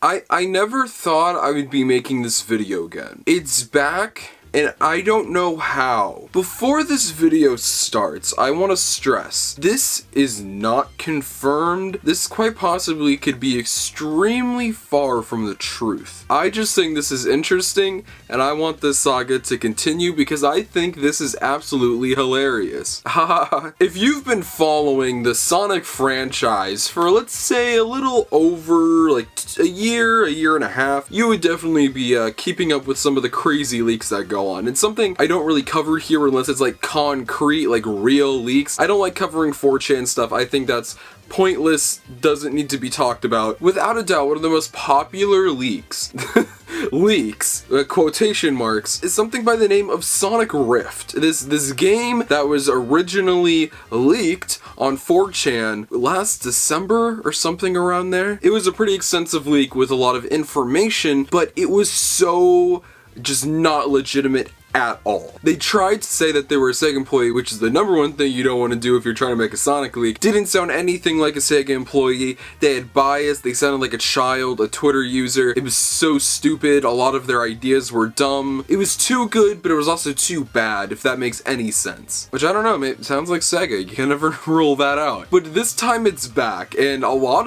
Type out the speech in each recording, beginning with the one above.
I never thought I would be making this video again. It's back, and I don't know how. Before this video starts, I want to stress, this is not confirmed. This quite possibly could be extremely far from the truth. I just think this is interesting, and I want this saga to continue because I think this is absolutely hilarious. Haha. If you've been following the Sonic franchise for, let's say, a little over like a year and a half, you would definitely be keeping up with some of the crazy leaks that go on. It's something I don't really cover here unless it's like concrete, like real leaks. I don't like covering 4chan stuff. I think that's pointless, doesn't need to be talked about. Without a doubt, one of the most popular leaks, quotation marks, is something by the name of Sonic Rift. This game that was originally leaked on 4chan last December or something around there. It was a pretty extensive leak with a lot of information, but it was so just not legitimate at all. They tried to say that they were a Sega employee, which is the number one thing you don't want to do if you're trying to make a Sonic leak. Didn't sound anything like a Sega employee. They had bias. They sounded like a child, a Twitter user. It was so stupid. A lot of their ideas were dumb. It was too good, but it was also too bad, if that makes any sense. Which I don't know, it sounds like Sega. You can never rule that out. But this time it's back, and a lot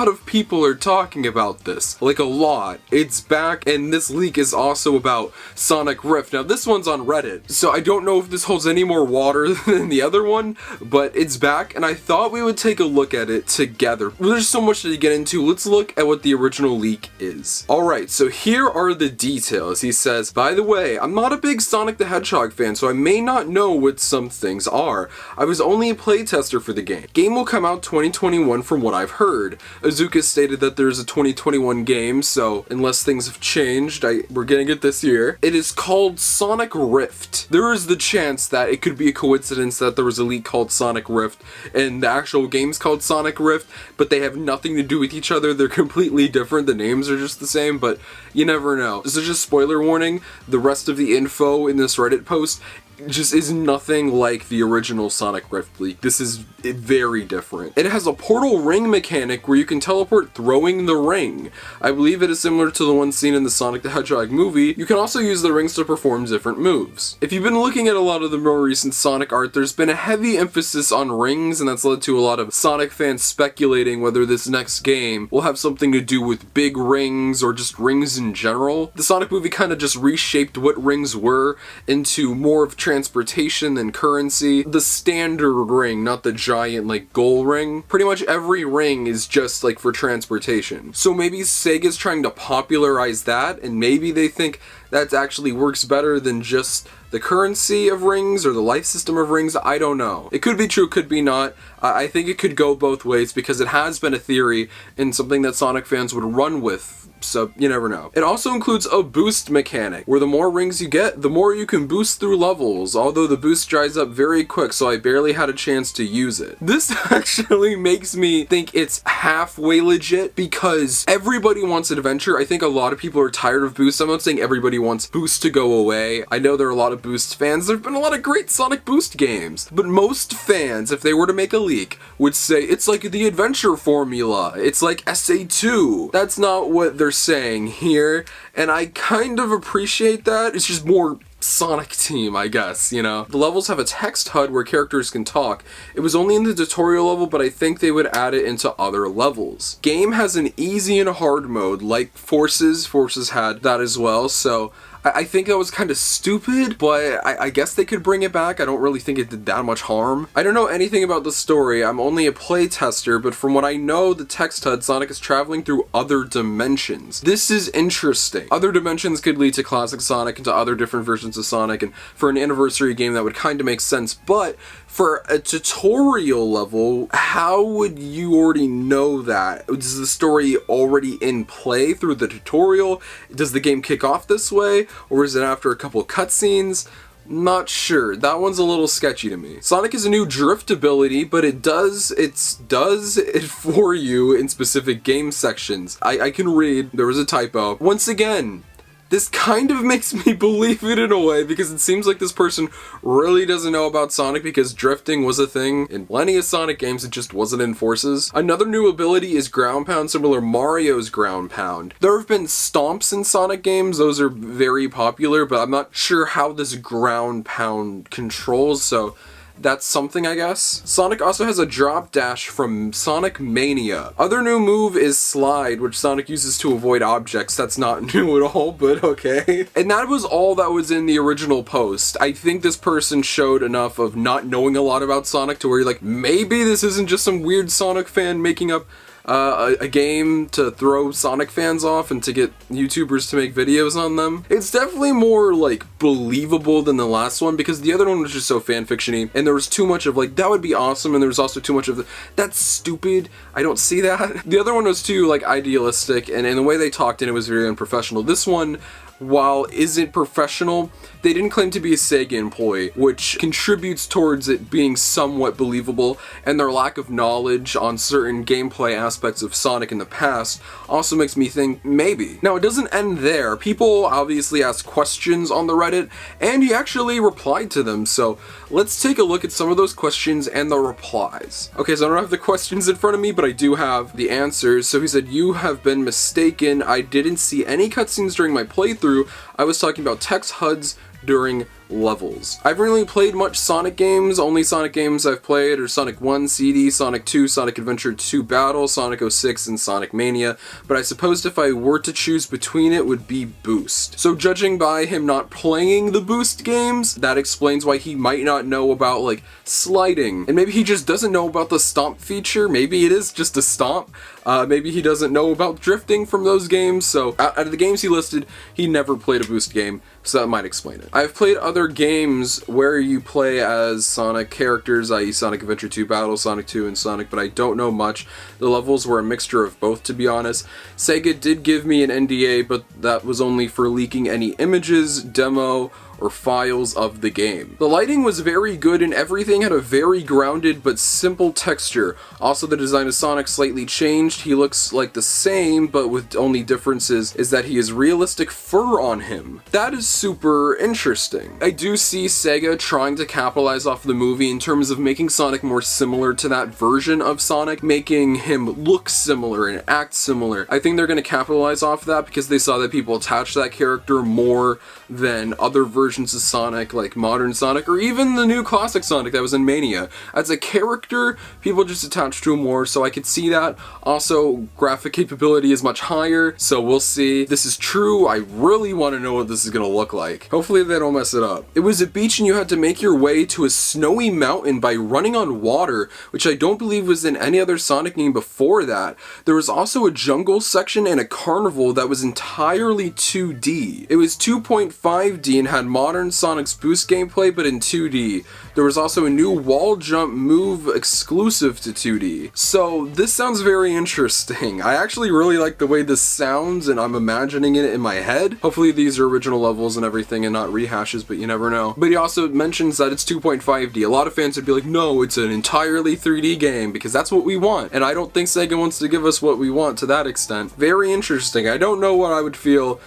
of people are talking about this. Like a lot. It's back, and this leak is also about Sonic Rift. Now this one's on Reddit, so I don't know if this holds any more water than the other one, but it's back, and I thought we would take a look at it together. There's so much to get into. Let's look at what the original leak is. Alright, so here are the details. He says, by the way, I'm not a big Sonic the Hedgehog fan, so I may not know what some things are. I was only a playtester for the game. Game will come out 2021 from what I've heard. Azuka stated that there's a 2021 game, so unless things have changed, we're getting it this year. It is called Sonic Rift. There is the chance that it could be a coincidence that there was a leak called Sonic Rift and the actual game's called Sonic Rift, but they have nothing to do with each other. They're completely different. The names are just the same, but you never know. This is just spoiler warning. The rest of the info in this Reddit post just is nothing like the original Sonic Rift leak. This is very different. It has a portal ring mechanic where you can teleport throwing the ring. I believe it is similar to the one seen in the Sonic the Hedgehog movie. You can also use the rings to perform different moves. If you've been looking at a lot of the more recent Sonic art, there's been a heavy emphasis on rings, and that's led to a lot of Sonic fans speculating whether this next game will have something to do with big rings or just rings in general. The Sonic movie kind of just reshaped what rings were into more of transportation than currency. The standard ring, not the giant like goal ring. Pretty much every ring is just like for transportation. So maybe Sega's trying to popularize that, and maybe they think that actually works better than just the currency of rings or the life system of rings. I don't know. It could be true, could be not. I think it could go both ways because it has been a theory and something that Sonic fans would run with. So you never know. It also includes a boost mechanic, where the more rings you get, the more you can boost through levels, although the boost dries up very quick, so I barely had a chance to use it. This actually makes me think it's halfway legit, because everybody wants adventure. I think a lot of people are tired of boost. I'm not saying everybody wants boost to go away. I know there are a lot of boost fans. There have been a lot of great Sonic Boost games, but most fans, if they were to make a leak, would say it's like the adventure formula. It's like SA2. That's not what they're saying here, and I kind of appreciate that. It's just more Sonic Team, I guess, you know? The levels have a text HUD where characters can talk. It was only in the tutorial level, but I think they would add it into other levels. Game has an easy and hard mode, like Forces. Forces had that as well, so I think that was kind of stupid, but I guess they could bring it back. I don't really think it did that much harm. I don't know anything about the story. I'm only a playtester, but from what I know, the text HUD, Sonic is traveling through other dimensions. This is interesting. Other dimensions could lead to classic Sonic and to other different versions of Sonic, and for an anniversary game that would kind of make sense, but for a tutorial level, how would you already know that? Is the story already in play through the tutorial? Does the game kick off this way? Or is it after a couple cutscenes? Not sure. That one's a little sketchy to me. Sonic has a new drift ability, but it does it for you in specific game sections. I can read. There was a typo. Once again, This kind of makes me believe it in a way, because it seems like this person really doesn't know about Sonic, because drifting was a thing in plenty of Sonic games, it just wasn't in Forces. Another new ability is ground pound, similar to Mario's ground pound. There have been stomps in Sonic games, those are very popular, but I'm not sure how this ground pound controls, so that's something, I guess. Sonic also has a drop dash from Sonic Mania. Other new move is Slide, which Sonic uses to avoid objects. That's not new at all, but okay. And that was all that was in the original post. I think this person showed enough of not knowing a lot about Sonic to where you're like, maybe this isn't just some weird Sonic fan making up a game to throw Sonic fans off and to get YouTubers to make videos on them. It's definitely more like believable than the last one, because the other one was just so fanfiction-y and there was too much of like, that would be awesome, and there was also too much of that's stupid, I don't see that. The other one was too like idealistic, and in the way they talked in it was very unprofessional. This one, while isn't professional, they didn't claim to be a Sega employee, which contributes towards it being somewhat believable, and their lack of knowledge on certain gameplay aspects of Sonic in the past also makes me think maybe. Now, it doesn't end there. People obviously asked questions on the Reddit, and he actually replied to them, so let's take a look at some of those questions and the replies. Okay, so I don't have the questions in front of me, but I do have the answers. So he said, "You have been mistaken. I didn't see any cutscenes during my playthrough. I was talking about text HUDs during levels. I've really played much Sonic games. Only Sonic games I've played are Sonic 1 CD, Sonic 2, Sonic Adventure 2 Battle, Sonic 06, and Sonic Mania, but I supposed if I were to choose between it would be Boost." So judging by him not playing the Boost games, that explains why he might not know about like sliding, and maybe he just doesn't know about the stomp feature. Maybe it is just a stomp. Maybe he doesn't know about drifting from those games, so out of the games he listed, he never played a Boost game, so that might explain it. I've played other games where you play as Sonic characters, i.e. Sonic Adventure 2 Battle, Sonic 2, and Sonic, but I don't know much. The levels were a mixture of both, to be honest. Sega did give me an NDA, but that was only for leaking any images, demo, or files of the game. The lighting was very good and everything had a very grounded but simple texture. Also, the design of Sonic slightly changed. He looks like the same, but with only differences is that he has realistic fur on him. That is super interesting. I do see Sega trying to capitalize off the movie in terms of making Sonic more similar to that version of Sonic, making him look similar and act similar. I think they're going to capitalize off that because they saw that people attach that character more than other versions of Sonic, like modern Sonic, or even the new classic Sonic that was in Mania. As a character, people just attach to him more, so I could see that. Also, graphic capability is much higher, so we'll see. This is true. I really want to know what this is going to look like. Hopefully they don't mess it up. It was a beach and you had to make your way to a snowy mountain by running on water, which I don't believe was in any other Sonic game before that. There was also a jungle section and a carnival that was entirely 2D. It was 2.5D and had modern Sonic's Boost gameplay, but in 2D. There was also a new wall jump move exclusive to 2D. So this sounds very interesting. I actually really like the way this sounds, and I'm imagining it in my head. Hopefully these are original levels and everything and not rehashes, but you never know. But he also mentions that it's 2.5D. A lot of fans would be like, no, it's an entirely 3D game, because that's what we want. And I don't think Sega wants to give us what we want to that extent. Very interesting. I don't know what I would feel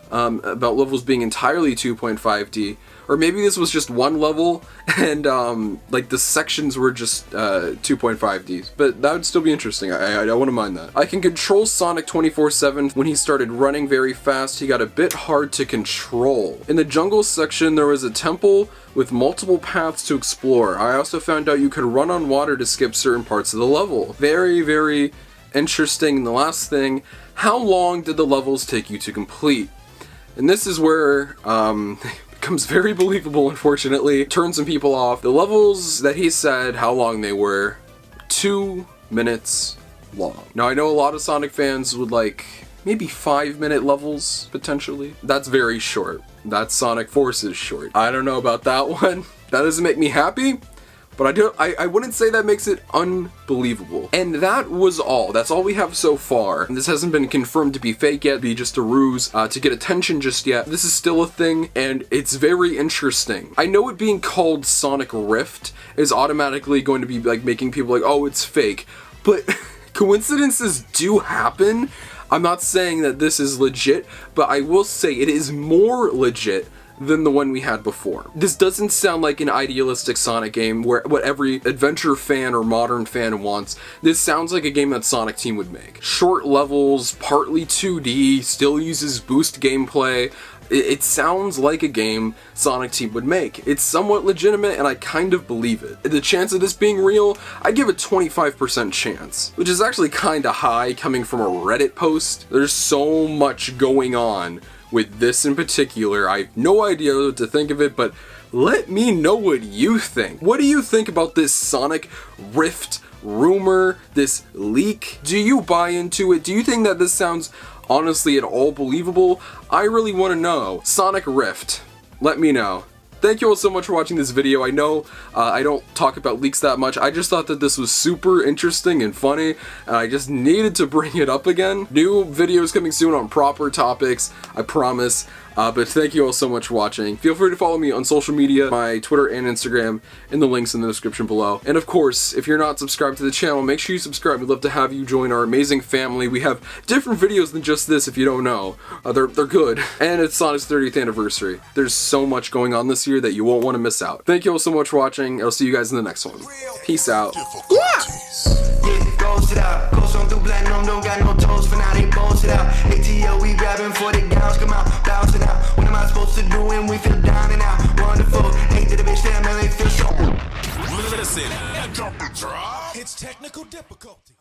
about levels being entirely 2.5D, or maybe this was just one level and like the sections were just 2.5D, but that would still be interesting. I wouldn't mind that. I can control Sonic 24/7. When he started running very fast, he got a bit hard to control. In the jungle section, there was a temple with multiple paths to explore. I also found out you could run on water to skip certain parts of the level. Very, very interesting. And the last thing, how long did the levels take you to complete? And this is where it becomes very believable, unfortunately. Turns some people off. The levels that he said how long they were, 2 minutes long. Now I know a lot of Sonic fans would like maybe 5-minute levels, potentially. That's very short. That's Sonic Forces short. I don't know about that one. That doesn't make me happy. But I wouldn't say that makes it unbelievable. And that was all. That's all we have so far. And this hasn't been confirmed to be fake yet, be just a ruse to get attention just yet. This is still a thing, and it's very interesting. I know it being called Sonic Rift is automatically going to be like making people like, oh, it's fake. But coincidences do happen. I'm not saying that this is legit, but I will say it is more legit than the one we had before. This doesn't sound like an idealistic Sonic game where what every adventure fan or modern fan wants. This sounds like a game that Sonic Team would make. Short levels, partly 2D, still uses boost gameplay. It sounds like a game Sonic Team would make. It's somewhat legitimate and I kind of believe it. The chance of this being real, I'd give a 25% chance, which is actually kinda high coming from a Reddit post. There's so much going on with this in particular. I have no idea what to think of it, but let me know what you think. What do you think about this Sonic Rift rumor, this leak? Do you buy into it? Do you think that this sounds honestly at all believable? I really want to know. Sonic Rift, let me know. Thank you all so much for watching this video. I know I don't talk about leaks that much. I just thought that this was super interesting and funny, and I just needed to bring it up again. New videos coming soon on proper topics, I promise. But thank you all so much for watching. Feel free to follow me on social media, my Twitter and Instagram, in the links in the description below. And of course, if you're not subscribed to the channel, make sure you subscribe. We'd love to have you join our amazing family. We have different videos than just this, if you don't know. They're good. And it's Sonic's 30th anniversary. There's so much going on this year that you won't want to miss out. Thank you all so much for watching. I'll see you guys in the next one. Peace out. Goes it out, goes on through platinum, don't got no toes for now, they bones it out. ATO, we grabbing for the gowns, come out, bouncing out. What am I supposed to do when we feel down and out? Wonderful, ain't that a bitch that man, they feel so. Listen, it's technical difficulty.